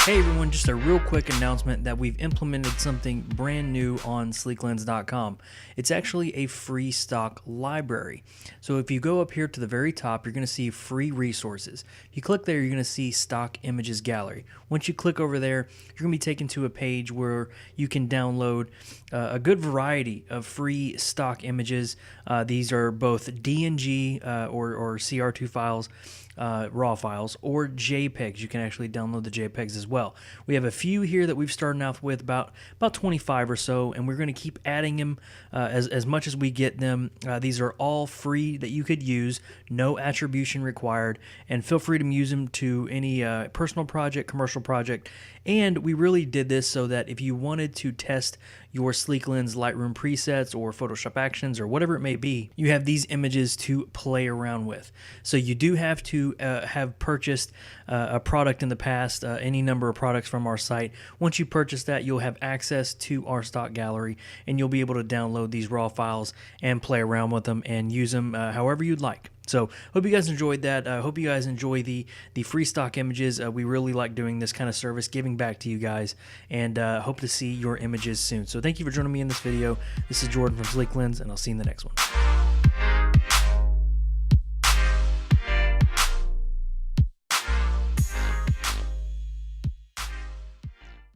Hey everyone, just a real quick announcement that we've implemented something brand new on Sleeklens.com. It's actually a free stock library. So if you go up here to the very top, you're going to see free resources. If you click there, you're going to see Stock Images Gallery. Once you click over there, you're going to be taken to a page where you can download a good variety of free stock images. These are both DNG or CR2 files, raw files, or JPEGs. You can actually download the JPEGs as well. We have a few here that we've started off with, about 25 or so, and we're going to keep adding them as much as we get them. These are all free that you could use, no attribution required, and feel free to use them to any personal project, commercial project. And we really did this so that if you wanted to test your Sleeklens Lightroom presets or Photoshop Actions or whatever it may be, you have these images to play around with. So you do have to have purchased a product in the past, any number of products from our site. Once you purchase that, you'll have access to our stock gallery, and you'll be able to download these raw files and play around with them and use them however you'd like. So hope you guys enjoyed that. Hope you guys enjoy the free stock images. We really like doing this kind of service, giving back to you guys, and hope to see your images soon. So thank you for joining me in this video. This is Jordan from Sleeklens, and I'll see you in the next one.